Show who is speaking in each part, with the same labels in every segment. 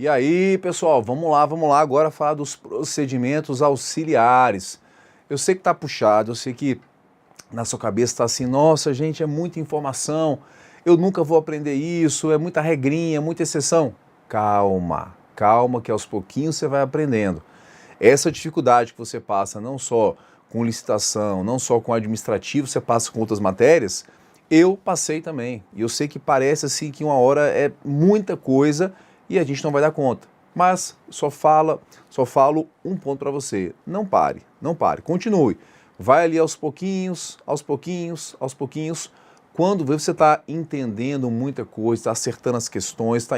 Speaker 1: E aí, pessoal, vamos lá agora falar dos procedimentos auxiliares. Eu sei que tá puxado, eu sei que na sua cabeça está assim, nossa, gente, é muita informação, eu nunca vou aprender isso, é muita regrinha, muita exceção. Calma, calma que aos pouquinhos você vai aprendendo. Essa dificuldade que você passa não só com licitação, não só com administrativo, você passa com outras matérias, eu passei também. E eu sei que parece assim que uma hora é muita coisa e a gente não vai dar conta. Mas só falo um ponto para você. Não pare, continue. Vai ali aos pouquinhos. Quando você está entendendo muita coisa, está acertando as questões, está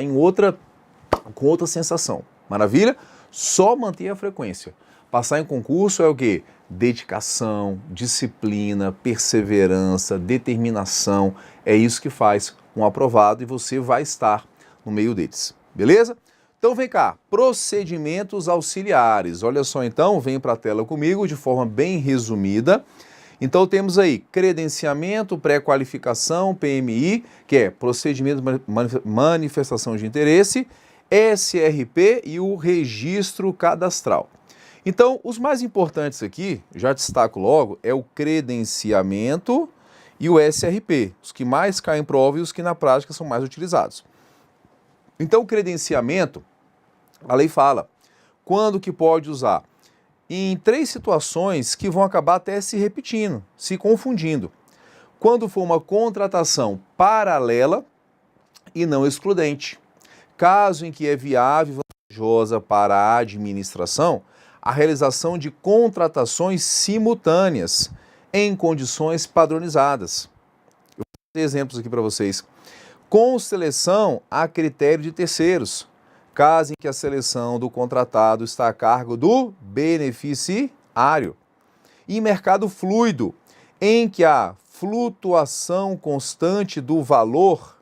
Speaker 1: com outra sensação. Maravilha? Só manter a frequência. Passar em concurso é o quê? Dedicação, disciplina, perseverança, determinação. É isso que faz um aprovado e você vai estar no meio deles. Beleza? Então vem cá, procedimentos auxiliares. Olha só então, vem para a tela comigo de forma bem resumida. Então temos aí credenciamento, pré-qualificação, PMI, que é procedimento de manifestação de interesse, SRP e o registro cadastral. Então, os mais importantes aqui, já destaco logo, é o credenciamento e o SRP, os que mais caem em prova e os que na prática são mais utilizados. Então, o credenciamento, a lei fala, quando que pode usar? Em 3 situações que vão acabar até se repetindo, se confundindo. Quando for uma contratação paralela e não excludente. Caso em que é viável e vantajosa para a administração, a realização de contratações simultâneas em condições padronizadas. Eu vou dar exemplos aqui para vocês. Com seleção a critério de terceiros, caso em que a seleção do contratado está a cargo do beneficiário. E mercado fluido, em que a flutuação constante do valor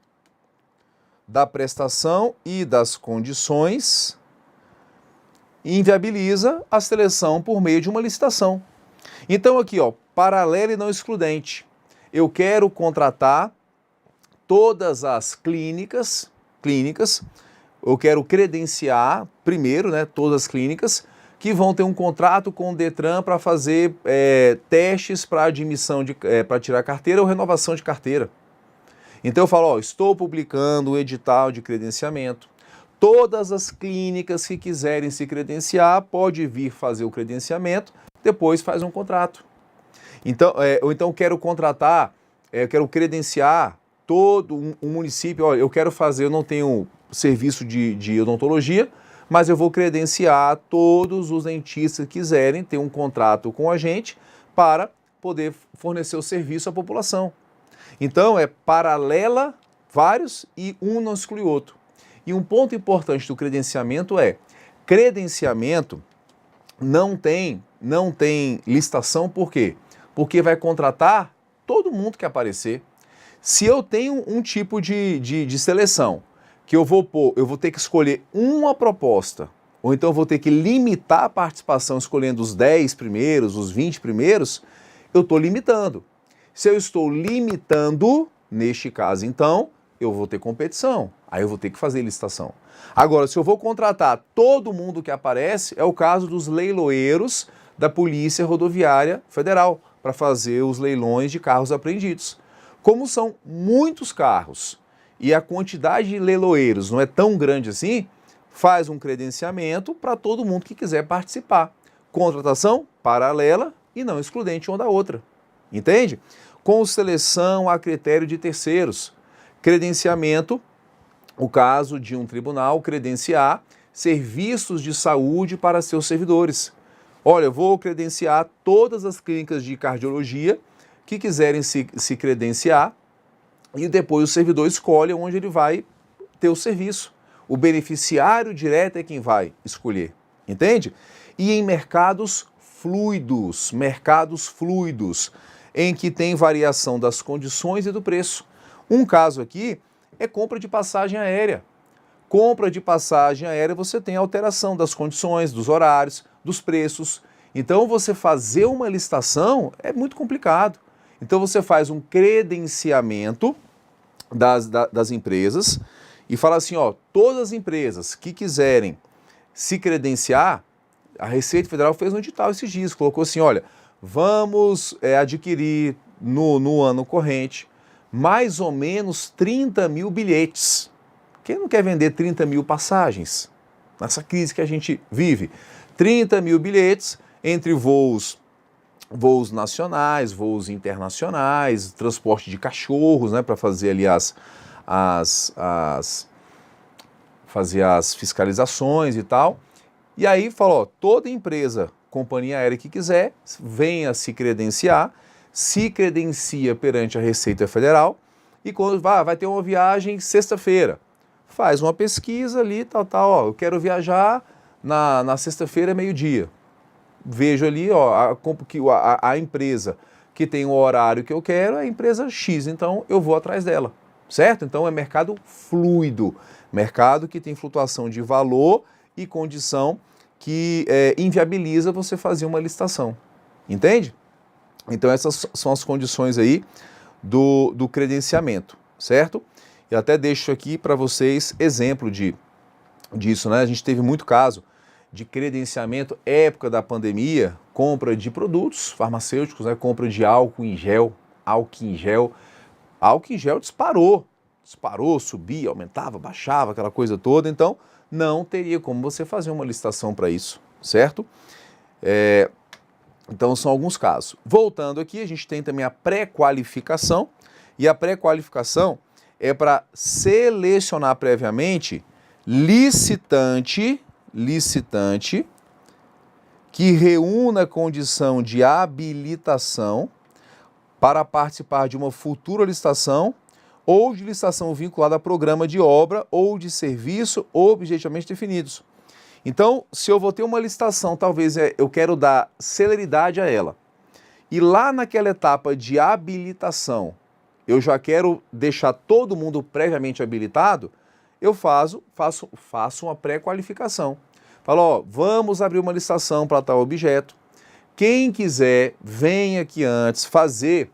Speaker 1: da prestação e das condições inviabiliza a seleção por meio de uma licitação. Então aqui, ó, paralelo e não excludente. Eu quero contratar todas as clínicas, eu quero credenciar primeiro, né, todas as clínicas que vão ter um contrato com o Detran para fazer testes para admissão, para tirar carteira ou renovação de carteira. Então eu falo, ó, estou publicando o edital de credenciamento. Todas as clínicas que quiserem se credenciar, pode vir fazer o credenciamento, depois faz um contrato. Então, ou então quero contratar, quero credenciar todo um município, ó, eu não tenho serviço de odontologia, mas eu vou credenciar todos os dentistas que quiserem ter um contrato com a gente para poder fornecer o serviço à população. Então é paralela, vários, e um não exclui o outro. E um ponto importante do credenciamento é, credenciamento não tem licitação, por quê? Porque vai contratar todo mundo que aparecer. Se eu tenho um tipo de seleção, que eu vou ter que escolher uma proposta, ou então eu vou ter que limitar a participação escolhendo os 10 primeiros, os 20 primeiros, eu estou limitando. Se eu estou limitando, neste caso então, eu vou ter competição, aí eu vou ter que fazer licitação. Agora, se eu vou contratar todo mundo que aparece, é o caso dos leiloeiros da Polícia Rodoviária Federal, para fazer os leilões de carros apreendidos. Como são muitos carros e a quantidade de leiloeiros não é tão grande assim, faz um credenciamento para todo mundo que quiser participar. Contratação paralela e não excludente uma da outra. Entende? Com seleção a critério de terceiros. Credenciamento, o caso de um tribunal credenciar serviços de saúde para seus servidores. Olha, eu vou credenciar todas as clínicas de cardiologia que quiserem se credenciar e depois o servidor escolhe onde ele vai ter o serviço. O beneficiário direto é quem vai escolher, entende? E em mercados fluidos, em que tem variação das condições e do preço. Um caso aqui é compra de passagem aérea. Compra de passagem aérea, você tem alteração das condições, dos horários, dos preços. Então, você fazer uma licitação é muito complicado. Então, você faz um credenciamento das empresas e fala assim, ó, todas as empresas que quiserem se credenciar, a Receita Federal fez um edital esses dias, colocou assim, olha, vamos adquirir no ano corrente mais ou menos 30 mil bilhetes. Quem não quer vender 30 mil passagens? Nessa crise que a gente vive. 30 mil bilhetes entre voos nacionais, voos internacionais, transporte de cachorros, né, para fazer ali fazer as fiscalizações e tal. E aí falou, toda empresa, companhia aérea que quiser, venha se credenciar, se credencia perante a Receita Federal e quando vai ter uma viagem sexta-feira, faz uma pesquisa ali, ó, eu quero viajar na sexta-feira, meio-dia. Vejo ali, ó, a empresa que tem o horário que eu quero é a empresa X, então eu vou atrás dela, certo? Então é mercado fluido, mercado que tem flutuação de valor e condição que inviabiliza você fazer uma licitação, entende? Então essas são as condições aí do credenciamento, certo? Eu até deixo aqui para vocês exemplo disso, né? A gente teve muito caso de credenciamento, época da pandemia, compra de produtos farmacêuticos, né? Compra de álcool em gel, disparou, subia, aumentava, baixava, aquela coisa toda, então não teria como você fazer uma licitação para isso, certo? Então são alguns casos. Voltando aqui, a gente tem também a pré-qualificação, e a pré-qualificação é para selecionar previamente licitante que reúna a condição de habilitação para participar de uma futura licitação ou de licitação vinculada a programa de obra ou de serviço objetivamente definidos. Então, se eu vou ter uma licitação, talvez eu quero dar celeridade a ela. E lá naquela etapa de habilitação, eu já quero deixar todo mundo previamente habilitado, eu faço uma pré-qualificação. Falo, ó, vamos abrir uma licitação para tal objeto. Quem quiser, vem aqui antes fazer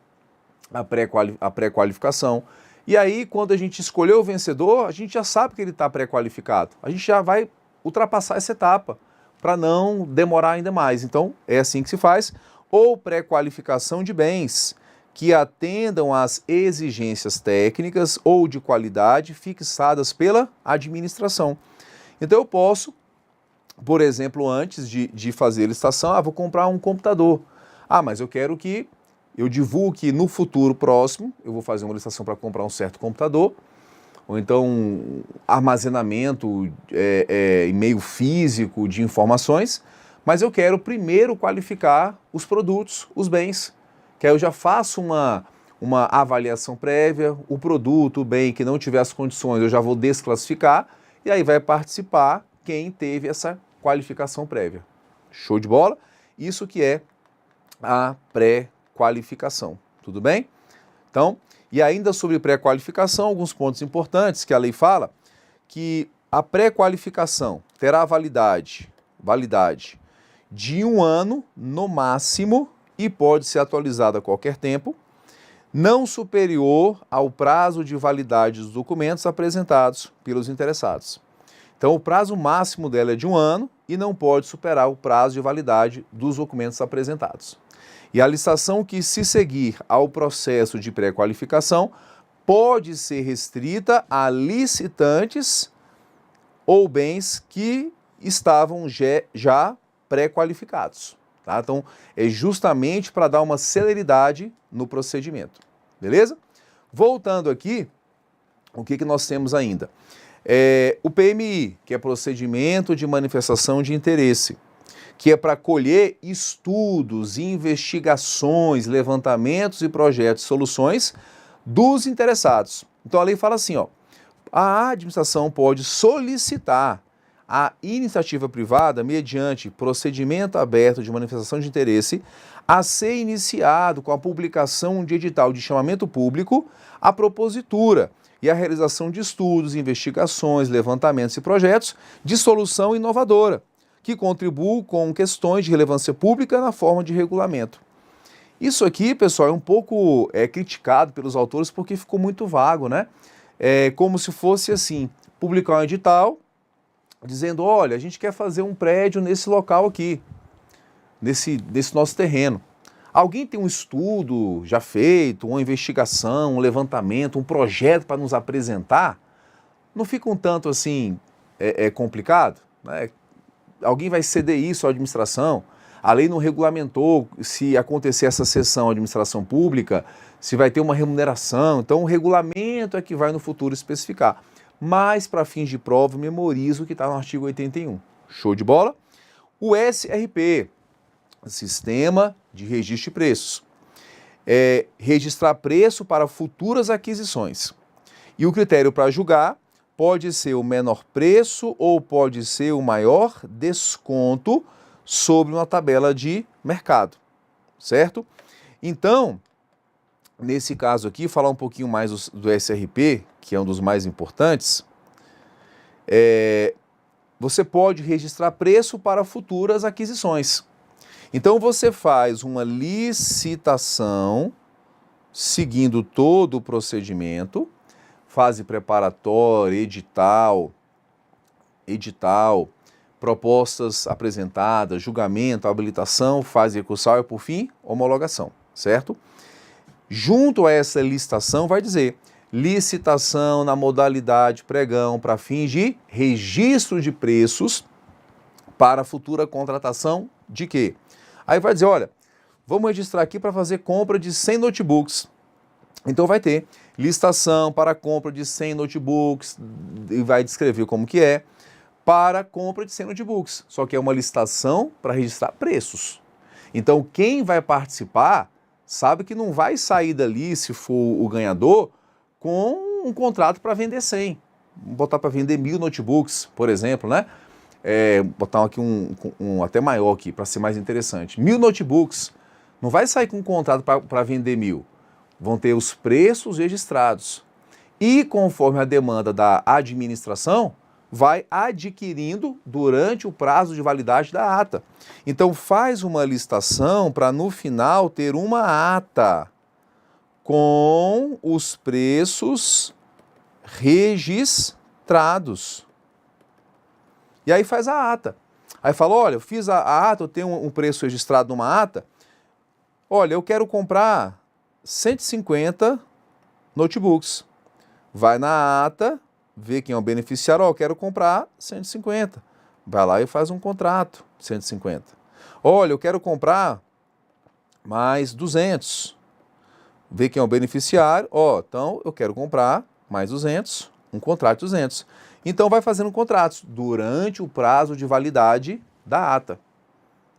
Speaker 1: a pré-qualificação. E aí, quando a gente escolher o vencedor, a gente já sabe que ele está pré-qualificado. A gente já vai ultrapassar essa etapa para não demorar ainda mais. Então, é assim que se faz. Ou pré-qualificação de bens que atendam às exigências técnicas ou de qualidade fixadas pela administração. Então eu posso, por exemplo, antes de fazer a licitação, vou comprar um computador. Mas eu quero que eu divulgue que no futuro próximo eu vou fazer uma licitação para comprar um certo computador, ou então armazenamento e-mail físico de informações, mas eu quero primeiro qualificar os produtos, os bens, que aí eu já faço uma avaliação prévia, o produto, o bem que não tiver as condições, eu já vou desclassificar, e aí vai participar quem teve essa qualificação prévia. Show de bola? Isso que é a pré-qualificação, tudo bem? Então, e ainda sobre pré-qualificação, alguns pontos importantes que a lei fala, que a pré-qualificação terá validade de 1 ano no máximo, e pode ser atualizada a qualquer tempo, não superior ao prazo de validade dos documentos apresentados pelos interessados. Então, o prazo máximo dela é de 1 ano e não pode superar o prazo de validade dos documentos apresentados. E a licitação que se seguir ao processo de pré-qualificação pode ser restrita a licitantes ou bens que estavam já pré-qualificados. Tá? Então, é justamente para dar uma celeridade no procedimento. Beleza? Voltando aqui, o que nós temos ainda? O PMI, que é procedimento de manifestação de interesse, que é para colher estudos, investigações, levantamentos e projetos, soluções dos interessados. Então, a lei fala assim, ó, a administração pode solicitar a iniciativa privada, mediante procedimento aberto de manifestação de interesse, a ser iniciado com a publicação de edital de chamamento público, a propositura e a realização de estudos, investigações, levantamentos e projetos de solução inovadora, que contribuam com questões de relevância pública na forma de regulamento. Isso aqui, pessoal, é um pouco criticado pelos autores porque ficou muito vago, né? É como se fosse assim, publicar um edital dizendo, olha, a gente quer fazer um prédio nesse local aqui, nesse nosso terreno. Alguém tem um estudo já feito, uma investigação, um levantamento, um projeto para nos apresentar? Não fica um tanto assim complicado, né? Alguém vai ceder isso à administração? A lei não regulamentou se acontecer essa sessão à administração pública, se vai ter uma remuneração. Então o regulamento é que vai no futuro especificar. Mas para fins de prova, memoriza o que está no artigo 81. Show de bola? O SRP, Sistema de Registro de Preços. Registrar preço para futuras aquisições. E o critério para julgar pode ser o menor preço ou pode ser o maior desconto sobre uma tabela de mercado, certo? Então, nesse caso aqui, falar um pouquinho mais do SRP, que é um dos mais importantes, você pode registrar preço para futuras aquisições. Então, você faz uma licitação, seguindo todo o procedimento, fase preparatória, edital, propostas apresentadas, julgamento, habilitação, fase recursal e, por fim, homologação, certo? Junto a essa licitação vai dizer licitação na modalidade pregão para fins de registro de preços para futura contratação de quê? Aí vai dizer, olha, vamos registrar aqui para fazer compra de 100 notebooks. Então vai ter licitação para compra de 100 notebooks e vai descrever como que é para compra de 100 notebooks. Só que é uma licitação para registrar preços. Então quem vai participar sabe que não vai sair dali, se for o ganhador, com um contrato para vender 100. Vamos botar para vender 1000 notebooks, por exemplo, né? Botar aqui um até maior aqui, para ser mais interessante. 1000 notebooks. Não vai sair com um contrato para vender 1000. Vão ter os preços registrados. E conforme a demanda da administração, vai adquirindo durante o prazo de validade da ata. Então faz uma licitação para no final ter uma ata com os preços registrados. E aí faz a ata. Aí fala, olha, eu fiz a ata, eu tenho um preço registrado numa ata. Olha, eu quero comprar 150 notebooks. Vai na ata, vê quem é o beneficiário, eu quero comprar 150. Vai lá e faz um contrato, 150. Olha, eu quero comprar mais 200. Vê quem é o beneficiário, então eu quero comprar mais 200, um contrato de 200. Então vai fazendo contratos durante o prazo de validade da ata.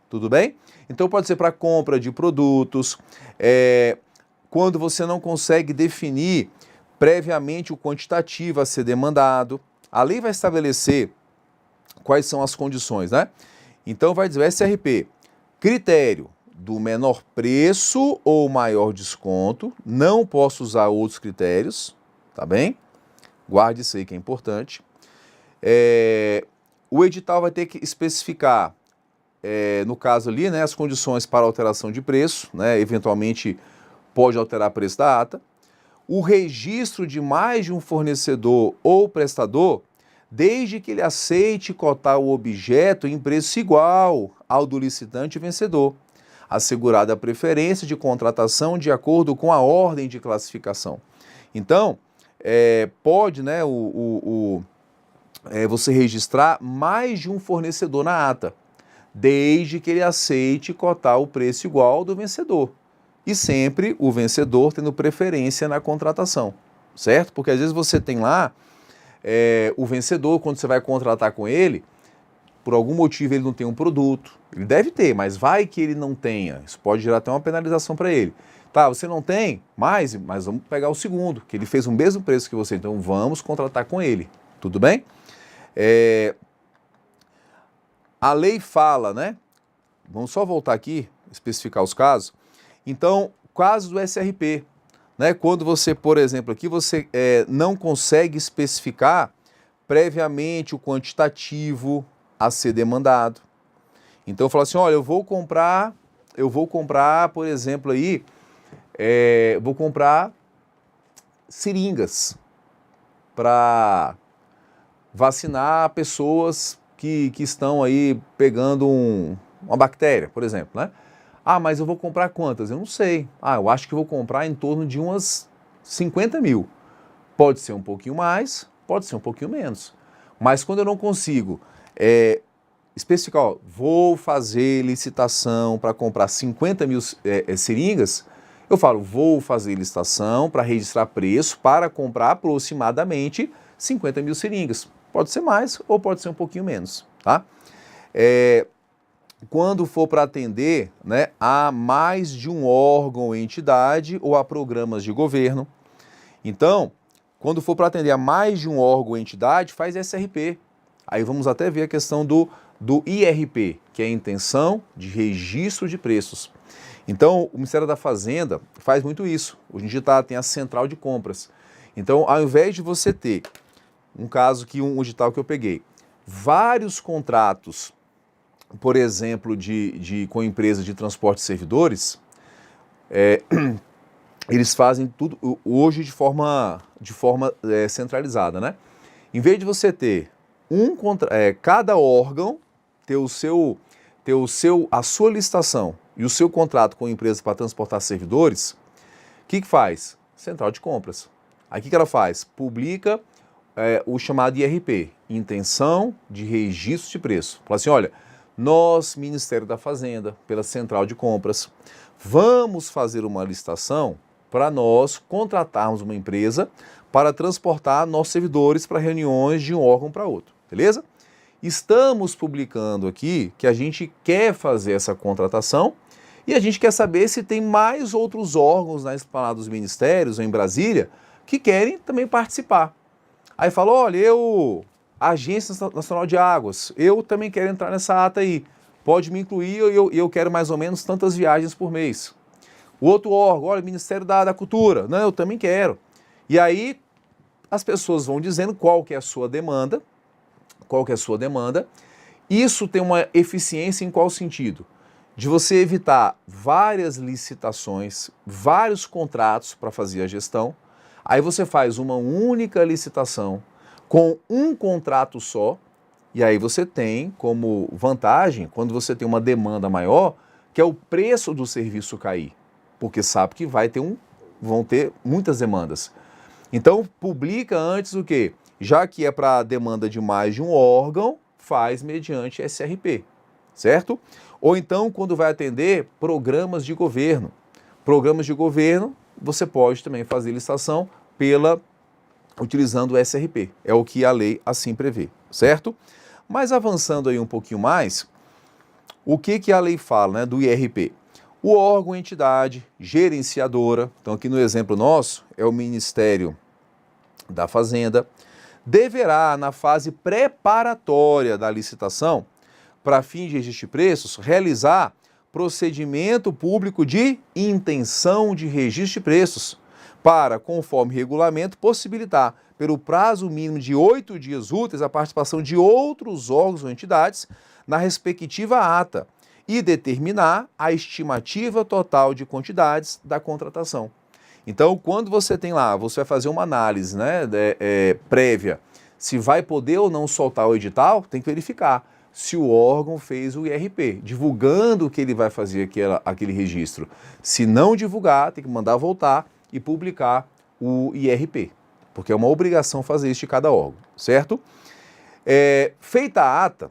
Speaker 1: Tudo bem? Então pode ser para compra de produtos, quando você não consegue definir previamente o quantitativo a ser demandado. A lei vai estabelecer quais são as condições, né? Então vai dizer o SRP, critério do menor preço ou maior desconto, não posso usar outros critérios, tá bem? Guarde isso aí que é importante. O edital vai ter que especificar, no caso ali, né, as condições para alteração de preço, né, eventualmente pode alterar o preço da ata. O registro de mais de um fornecedor ou prestador, desde que ele aceite cotar o objeto em preço igual ao do licitante e vencedor, assegurada a preferência de contratação de acordo com a ordem de classificação. Então, pode, né, você registrar mais de um fornecedor na ata, desde que ele aceite cotar o preço igual ao do vencedor. E sempre o vencedor tendo preferência na contratação, certo? Porque às vezes você tem lá o vencedor, quando você vai contratar com ele, por algum motivo ele não tem um produto, ele deve ter, mas vai que ele não tenha, isso pode gerar até uma penalização para ele. Tá, você não tem mais, mas vamos pegar o segundo, que ele fez o mesmo preço que você, então vamos contratar com ele, tudo bem? A lei fala, né? Vamos só voltar aqui, especificar os casos. Então, casos do SRP, né? Quando você, por exemplo, aqui você não consegue especificar previamente o quantitativo a ser demandado. Então, fala assim, olha, eu vou comprar, por exemplo, aí, vou comprar seringas para vacinar pessoas que estão aí pegando uma bactéria, por exemplo, né? Ah, mas eu vou comprar quantas? Eu não sei. Ah, eu acho que vou comprar em torno de umas 50 mil. Pode ser um pouquinho mais, pode ser um pouquinho menos. Mas quando eu não consigo especificar, ó, vou fazer licitação para comprar 50 mil seringas, eu falo, vou fazer licitação para registrar preço para comprar aproximadamente 50 mil seringas. Pode ser mais ou pode ser um pouquinho menos, tá? Quando for para atender, né, a mais de um órgão ou entidade ou a programas de governo. Então, quando for para atender a mais de um órgão ou entidade, faz SRP. Aí vamos até ver a questão do IRP, que é a Intenção de Registro de Preços. Então, o Ministério da Fazenda faz muito isso. Hoje em dia tem a central de compras. Então, ao invés de você ter, um caso que um edital que eu peguei, vários contratos, por exemplo, com empresas de transporte de servidores, eles fazem tudo hoje de forma centralizada, né? Em vez de você ter cada órgão ter a sua licitação e o seu contrato com a empresa para transportar servidores, o que faz? Central de compras. Aí o que ela faz? Publica o chamado IRP, Intenção de Registro de Preço. Fala assim, olha, nós, Ministério da Fazenda, pela Central de Compras, vamos fazer uma licitação para nós contratarmos uma empresa para transportar nossos servidores para reuniões de um órgão para outro, beleza? Estamos publicando aqui que a gente quer fazer essa contratação e a gente quer saber se tem mais outros órgãos na esplanada dos ministérios ou em Brasília que querem também participar. Aí fala, olha, Agência Nacional de Águas, eu também quero entrar nessa ata aí, pode me incluir e eu quero mais ou menos tantas viagens por mês. O outro órgão, olha, Ministério da Cultura, não, eu também quero. E aí as pessoas vão dizendo qual que é a sua demanda, Isso tem uma eficiência em qual sentido? De você evitar várias licitações, vários contratos para fazer a gestão, aí você faz uma única licitação com um contrato só, e aí você tem como vantagem, quando você tem uma demanda maior, que é o preço do serviço cair, porque sabe que vão ter muitas demandas. Então, publica antes o quê? Já que é para demanda de mais de um órgão, faz mediante SRP, certo? Ou então, quando vai atender programas de governo. Programas de governo, você pode também fazer licitação utilizando o SRP. É o que a lei assim prevê, certo? Mas avançando aí um pouquinho mais, o que a lei fala, né, do IRP? O órgão, entidade, gerenciadora, então aqui no exemplo nosso é o Ministério da Fazenda, deverá, na fase preparatória da licitação, para fim de registro de preços, realizar procedimento público de intenção de registro de preços, para, conforme regulamento, possibilitar, pelo prazo mínimo de 8 dias úteis, a participação de outros órgãos ou entidades na respectiva ata e determinar a estimativa total de quantidades da contratação. Então, quando você tem lá, você vai fazer uma análise, né, prévia, se vai poder ou não soltar o edital, tem que verificar se o órgão fez o IRP, divulgando que ele vai fazer aquele registro. Se não divulgar, tem que mandar voltar e publicar o IRP, porque é uma obrigação fazer isso de cada órgão, certo? Feita a ata,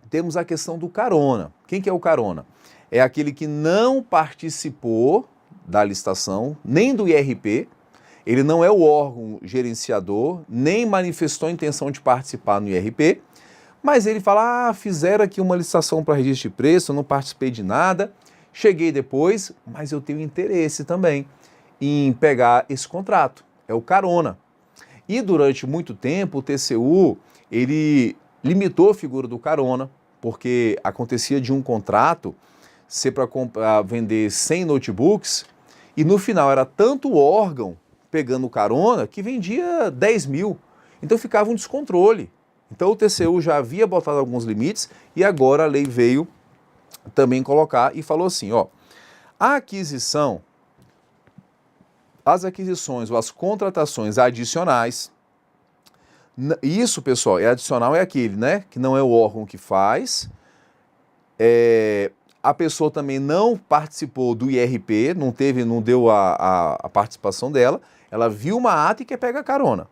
Speaker 1: temos a questão do carona. Quem que é o carona? É aquele que não participou da licitação, nem do IRP, ele não é o órgão gerenciador, nem manifestou a intenção de participar no IRP, mas ele fala, fizeram aqui uma licitação para registro de preço, eu não participei de nada, cheguei depois, mas eu tenho interesse também em pegar esse contrato, é o carona. E durante muito tempo o TCU, ele limitou a figura do carona, porque acontecia de um contrato ser para vender 100 notebooks, e no final era tanto o órgão pegando carona que vendia 10 mil. Então ficava um descontrole. Então o TCU já havia botado alguns limites e agora a lei veio também colocar e falou assim, as aquisições ou as contratações adicionais Isso, pessoal, adicional é aquele, né? Que não é o órgão que faz. A pessoa também não participou do IRP, não deu a participação dela. Ela viu uma ata e quer pegar carona.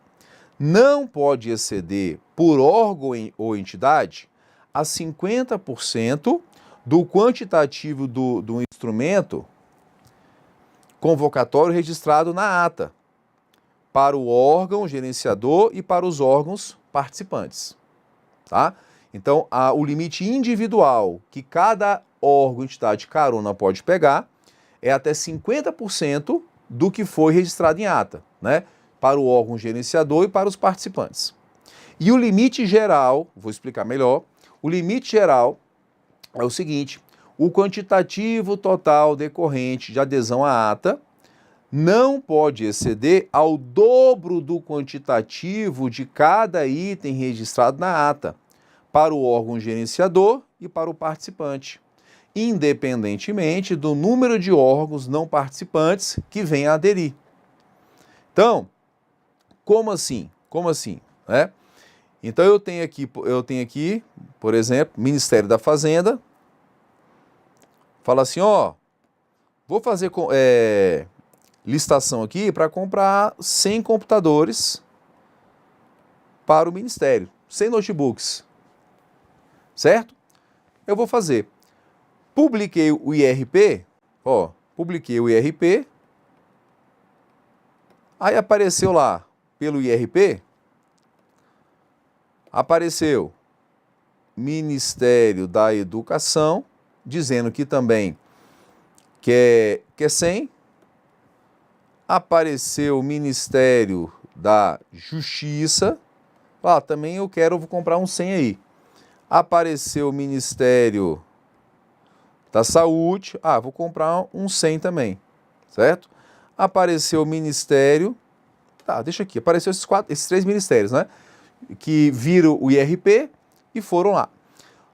Speaker 1: Não pode exceder por órgão ou entidade a 50% do quantitativo do instrumento convocatório registrado na ata, para o órgão gerenciador e para os órgãos participantes. Tá? Então, o limite individual que cada órgão, entidade, carona pode pegar é até 50% do que foi registrado em ata, né? Para o órgão gerenciador e para os participantes. E o limite geral, vou explicar melhor, o limite geral é o seguinte: o quantitativo total decorrente de adesão à ata não pode exceder ao dobro do quantitativo de cada item registrado na ata, para o órgão gerenciador e para o participante, independentemente do número de órgãos não participantes que venham a aderir. Então, como assim? Como assim? Né? Então eu tenho aqui, por exemplo, Ministério da Fazenda, fala assim, ó, vou fazer licitação aqui para comprar 100 computadores para o Ministério, 100 notebooks, certo? Eu vou fazer. Publiquei o IRP, aí apareceu lá, pelo IRP, apareceu Ministério da Educação, dizendo que também quer 100, apareceu o Ministério da Justiça, também vou comprar um 100 aí. Apareceu o Ministério da Saúde, vou comprar um 100 também, certo? Apareceu o Ministério, deixa aqui, apareceu esses 3 ministérios, né? Que viram o IRP e foram lá.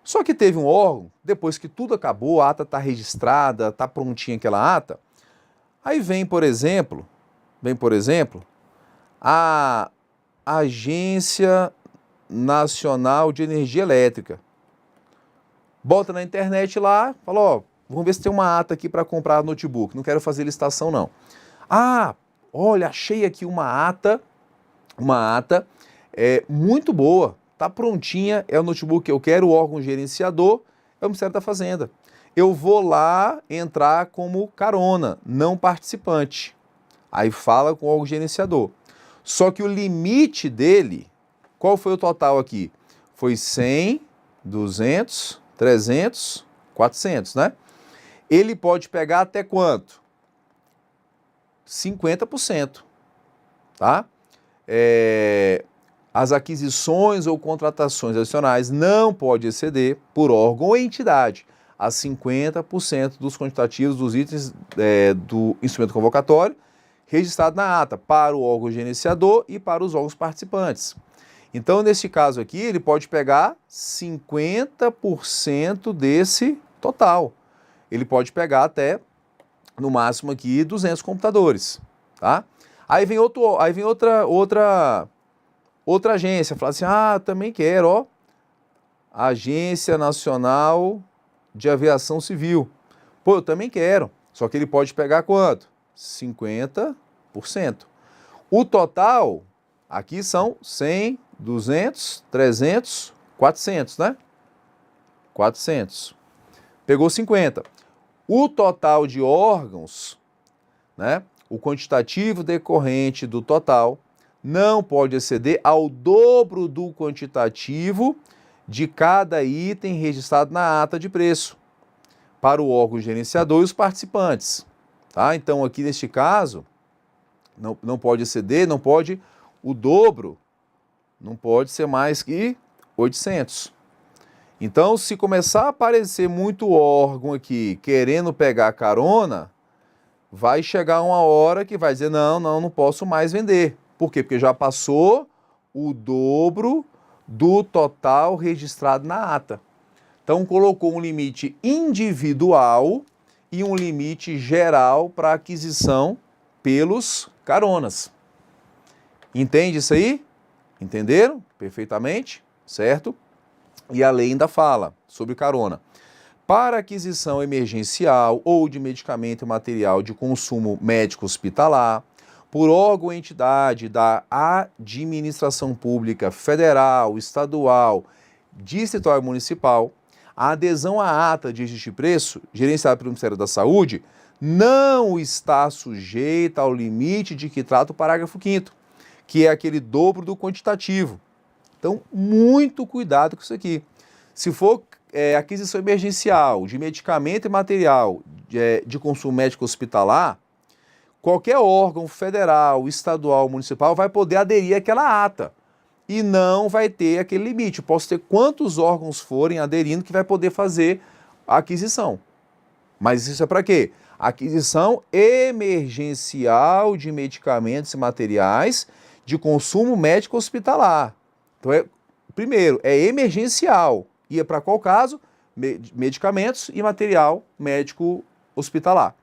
Speaker 1: Só que teve um órgão, depois que tudo acabou, a ata está registrada, está prontinha aquela ata, aí vem, por exemplo, a Agência Nacional de Energia Elétrica. Bota na internet lá, fala, vamos ver se tem uma ata aqui para comprar notebook, não quero fazer licitação não. Olha, achei aqui uma ata muito boa, tá prontinha, é o notebook que eu quero, o órgão gerenciador é o Ministério da Fazenda. Eu vou lá entrar como carona, não participante. Aí fala com o órgão gerenciador. Só que o limite dele, qual foi o total aqui? Foi 100, 200, 300, 400, né? Ele pode pegar até quanto? 50%, tá? As aquisições ou contratações adicionais não pode exceder, por órgão ou entidade, a 50% dos quantitativos dos itens do instrumento convocatório registrado na ata, para o órgão gerenciador e para os órgãos participantes. Então, nesse caso aqui, ele pode pegar 50% desse total. Ele pode pegar até, no máximo aqui, 200 computadores, tá? Aí vem outra agência, fala assim, também quero, Agência Nacional de Aviação Civil. Eu também quero, só que ele pode pegar quanto? 50%. O total, aqui são 100, 200, 300, 400, né? 400. Pegou 50. O total de órgãos, né? O quantitativo decorrente do total não pode exceder ao dobro do quantitativo de cada item registrado na ata de preço, para o órgão gerenciador e os participantes. Tá? Então, aqui neste caso, não pode exceder, o dobro não pode ser mais que 800. Então, se começar a aparecer muito órgão aqui querendo pegar carona, vai chegar uma hora que vai dizer, não posso mais vender. Por quê? Porque já passou o dobro do total registrado na ata. Então, colocou um limite individual e um limite geral para aquisição pelos caronas. Entende isso aí? Entenderam? Perfeitamente, certo? E a lei ainda fala sobre carona. Para aquisição emergencial ou de medicamento e material de consumo médico hospitalar, por órgão ou entidade da administração pública federal, estadual, distrital e municipal, a adesão à ata de registro de preço, gerenciada pelo Ministério da Saúde, não está sujeita ao limite de que trata o parágrafo 5º, que é aquele dobro do quantitativo. Então, muito cuidado com isso aqui. Se for aquisição emergencial de medicamento e material de consumo médico hospitalar, qualquer órgão federal, estadual, municipal vai poder aderir àquela ata e não vai ter aquele limite. Posso ter quantos órgãos forem aderindo que vai poder fazer a aquisição. Mas isso é para quê? Aquisição emergencial de medicamentos e materiais de consumo médico hospitalar. Então, primeiro, é emergencial. E é para qual caso? Medicamentos e material médico hospitalar.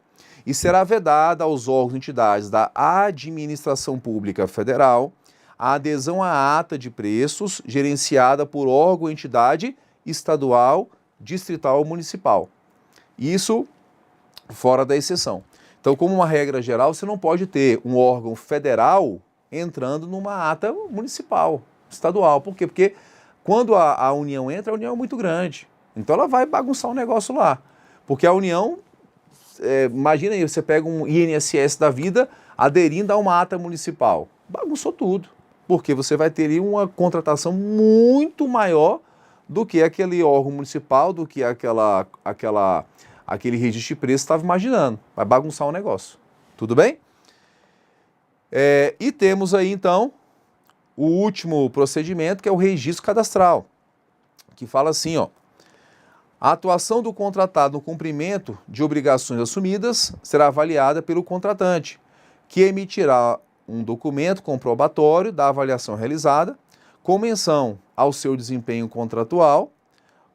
Speaker 1: E será vedada aos órgãos e entidades da administração pública federal a adesão à ata de preços gerenciada por órgão ou entidade estadual, distrital ou municipal. Isso fora da exceção. Então, como uma regra geral, você não pode ter um órgão federal entrando numa ata municipal, estadual. Por quê? Porque quando a União entra, a União é muito grande. Então ela vai bagunçar o negócio lá. Porque a União, imagina aí, você pega um INSS da vida aderindo a uma ata municipal. Bagunçou tudo. Porque você vai ter ali uma contratação muito maior do que aquele órgão municipal, do que aquele registro de preço estava imaginando. Vai bagunçar o negócio. Tudo bem? E temos aí, então, o último procedimento, que é o registro cadastral, que fala assim, ó: a atuação do contratado no cumprimento de obrigações assumidas será avaliada pelo contratante, que emitirá um documento comprobatório da avaliação realizada, com menção ao seu desempenho contratual,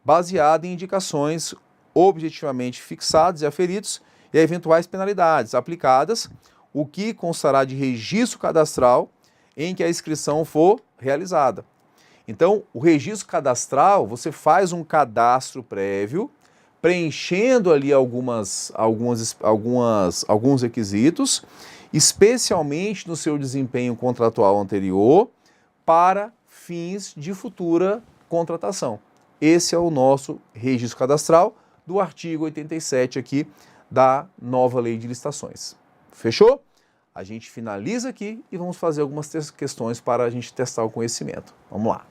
Speaker 1: baseado em indicações objetivamente fixados e aferidos e eventuais penalidades aplicadas, o que constará de registro cadastral em que a inscrição for realizada. Então, o registro cadastral, você faz um cadastro prévio, preenchendo ali alguns requisitos, especialmente no seu desempenho contratual anterior, para fins de futura contratação. Esse é o nosso registro cadastral do artigo 87 aqui da nova lei de licitações. Fechou? A gente finaliza aqui e vamos fazer algumas questões para a gente testar o conhecimento. Vamos lá.